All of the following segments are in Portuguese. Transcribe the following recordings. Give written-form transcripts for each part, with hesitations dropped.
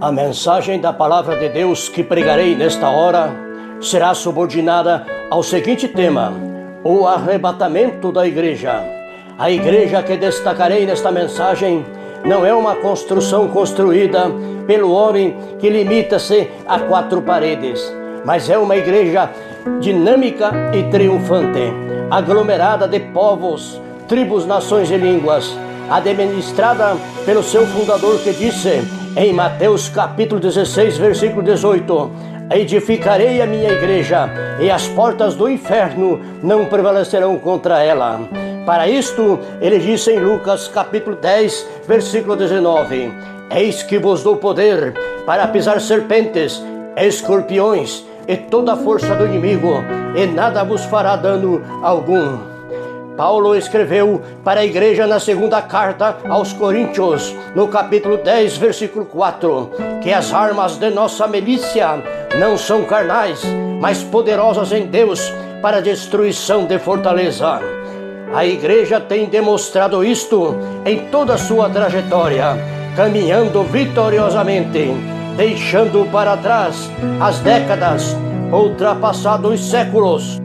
A mensagem da Palavra de Deus que pregarei nesta hora será subordinada ao seguinte tema: o arrebatamento da igreja. A igreja que destacarei nesta mensagem não é uma construção construída pelo homem que limita-se a quatro paredes, mas é uma igreja dinâmica e triunfante, aglomerada de povos, tribos, nações e línguas, administrada pelo seu fundador, que disse em Mateus capítulo 16, versículo 18: edificarei a minha igreja e as portas do inferno não prevalecerão contra ela. Para isto, ele disse em Lucas capítulo 10, versículo 19: eis que vos dou poder para pisar serpentes, escorpiões e toda a força do inimigo, e nada vos fará dano algum. Paulo escreveu para a igreja na segunda carta aos Coríntios, no capítulo 10, versículo 4, que as armas de nossa milícia não são carnais, mas poderosas em Deus para a destruição de fortaleza. A igreja tem demonstrado isto em toda a sua trajetória, caminhando vitoriosamente, deixando para trás as décadas, ultrapassados os séculos,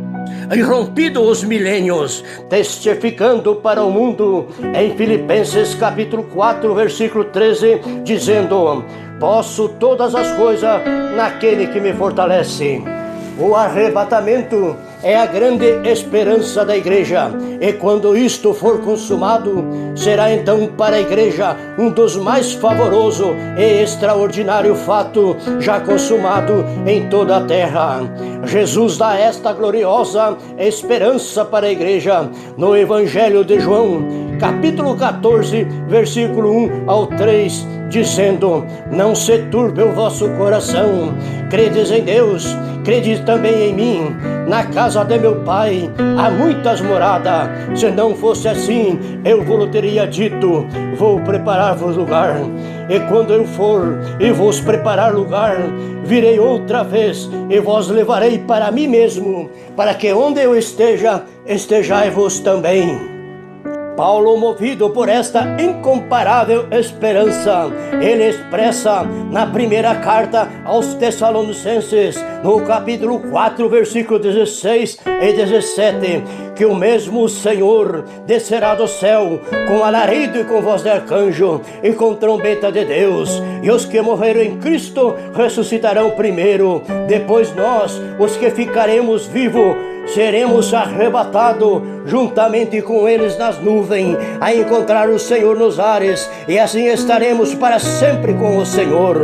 irrompido os milênios, testificando para o mundo em Filipenses capítulo 4, versículo 13, dizendo: posso todas as coisas naquele que me fortalece. O arrebatamento é a grande esperança da igreja, e quando isto for consumado, será então para a igreja um dos mais favorosos e extraordinário fato já consumado em toda a terra. Jesus dá esta gloriosa esperança para a igreja no Evangelho de João, capítulo 14, versículo 1 ao 3, dizendo: não se turbe o vosso coração, credes em Deus, crede também em mim. Na casa de meu pai há muitas moradas, se não fosse assim, eu vos teria dito: vou preparar-vos lugar. E quando eu for e vos preparar lugar, virei outra vez e vos levarei para mim mesmo, para que onde eu esteja, estejai-vos também. Paulo, movido por esta incomparável esperança, ele expressa na primeira carta aos Tessalonicenses, no capítulo 4, versículo 16 e 17, que o mesmo Senhor descerá do céu com alarido e com voz de arcanjo e com trombeta de Deus, e os que morreram em Cristo ressuscitarão primeiro. Depois nós, os que ficaremos vivos, seremos arrebatados juntamente com eles nas nuvens, a encontrar o Senhor nos ares, e assim estaremos para sempre com o Senhor.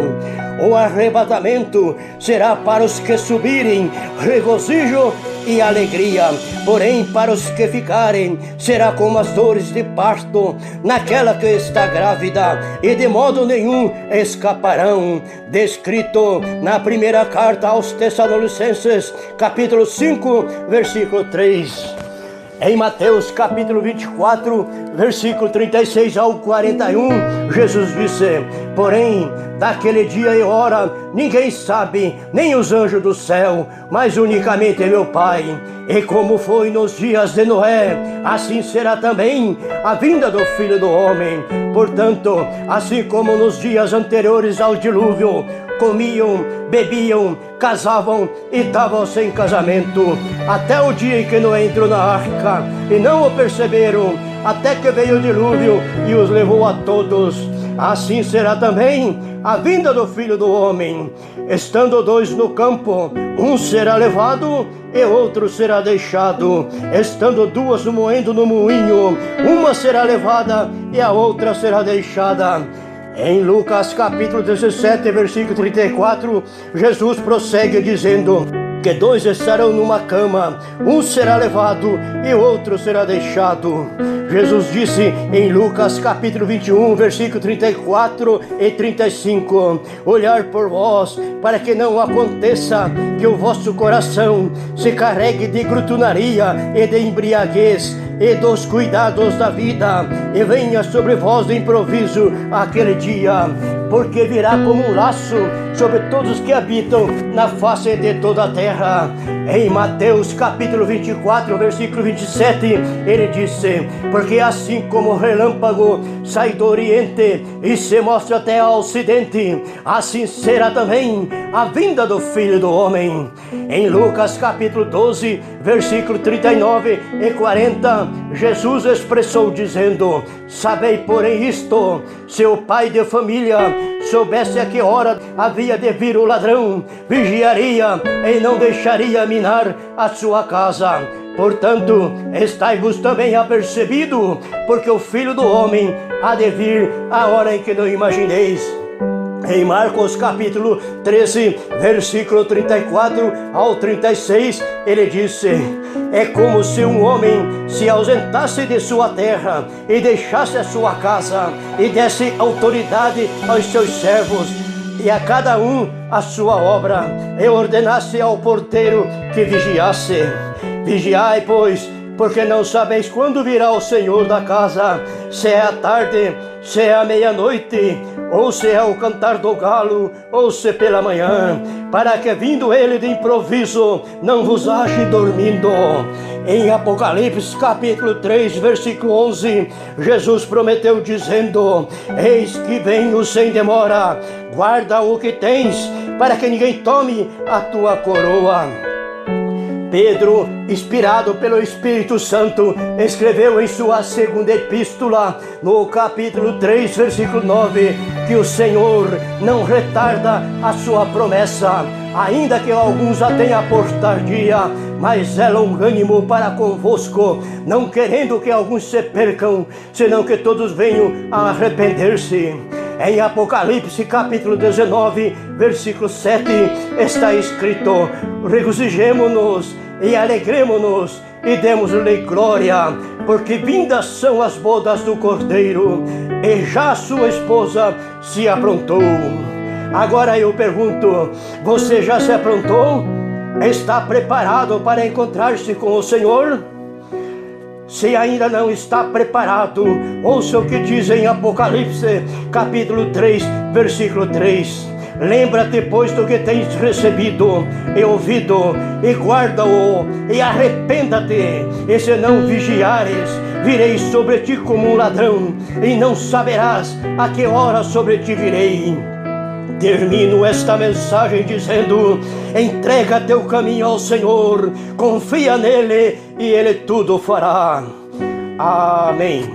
O arrebatamento será para os que subirem, regozijo e alegria, porém para os que ficarem será como as dores de parto naquela que está grávida, e de modo nenhum escaparão. Descrito na primeira carta aos Tessalonicenses, capítulo 5, versículo 3. Em Mateus capítulo 24, versículo 36 ao 41, Jesus disse: porém, daquele dia e hora ninguém sabe, nem os anjos do céu, mas unicamente meu Pai. E como foi nos dias de Noé, assim será também a vinda do Filho do Homem. Portanto, assim como nos dias anteriores ao dilúvio, comiam, bebiam, casavam e davam sem casamento, até o dia em que Noé entrou na arca, e não o perceberam, até que veio o dilúvio e os levou a todos. Assim será também a vinda do Filho do Homem. Estando dois no campo, um será levado e outro será deixado. Estando duas moendo no moinho, uma será levada e a outra será deixada. Em Lucas capítulo 17, versículo 34, Jesus prossegue dizendo que dois estarão numa cama, um será levado e outro será deixado. Jesus disse em Lucas capítulo 21, versículo 34 e 35, olhar por vós, para que não aconteça que o vosso coração se carregue de glutonaria e de embriaguez e dos cuidados da vida, e venha sobre vós de improviso aquele dia, porque virá como um laço sobre todos os que habitam na face de toda a terra. Em Mateus capítulo 24, versículo 27, ele disse: porque assim como o relâmpago sai do oriente e se mostra até ao ocidente, assim será também a vinda do Filho do Homem. Em Lucas capítulo 12, versículo 39 e 40, Jesus expressou dizendo: sabei, porém, isto, se o pai de família soubesse a que hora havia de vir o ladrão, vigiaria e não deixaria minar a sua casa. Portanto, estai-vos também apercebido, porque o Filho do Homem há de vir a hora em que não imagineis. Em Marcos capítulo 13, versículo 34 ao 36, ele disse: é como se um homem se ausentasse de sua terra e deixasse a sua casa e desse autoridade aos seus servos e a cada um a sua obra, e ordenasse ao porteiro que vigiasse. Vigiai, pois, porque não sabeis quando virá o Senhor da casa, se é à tarde, se é à meia-noite, ou se é o cantar do galo, ou se pela manhã, para que vindo ele de improviso, não vos ache dormindo. Em Apocalipse capítulo 3, versículo 11, Jesus prometeu dizendo: eis que venho sem demora, guarda o que tens, para que ninguém tome a tua coroa. Pedro, inspirado pelo Espírito Santo, escreveu em sua segunda epístola, no capítulo 3, versículo 9, que o Senhor não retarda a sua promessa, ainda que alguns a tenham por tardia, mas é longânimo para convosco, não querendo que alguns se percam, senão que todos venham a arrepender-se. Em Apocalipse capítulo 19, versículo 7, está escrito: regozijemo-nos e alegremo-nos e demos-lhe glória, porque vindas são as bodas do Cordeiro, e já sua esposa se aprontou. Agora eu pergunto: você já se aprontou? Está preparado para encontrar-se com o Senhor? Se ainda não está preparado, ouça o que diz em Apocalipse capítulo 3, versículo 3. Lembra-te, pois, do que tens recebido e ouvido, e guarda-o, e arrependa-te. E se não vigiares, virei sobre ti como um ladrão, e não saberás a que hora sobre ti virei. Termino esta mensagem dizendo: entrega teu caminho ao Senhor, confia nele e ele tudo fará. Amém.